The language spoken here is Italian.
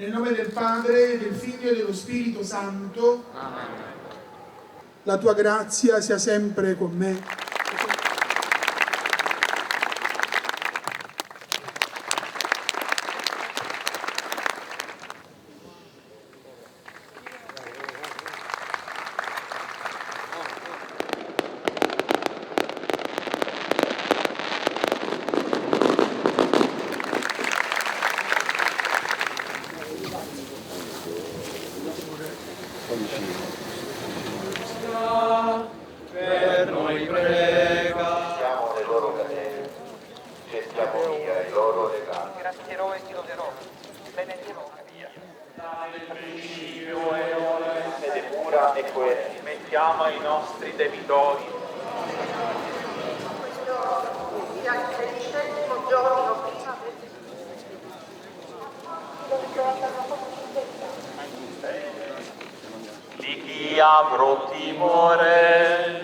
Nel nome del Padre, del Figlio e dello Spirito Santo. Amen. La tua grazia sia sempre con me. Per noi prega. Siamo le loro catene, gettiamo via i loro legami. Grazierò e ti loderò, benedirò via. Nel principio e ora Ed è pura e coerente. mettiamo i nostri debitori. Sia il 16° giorno prima del Di chi avrò timore.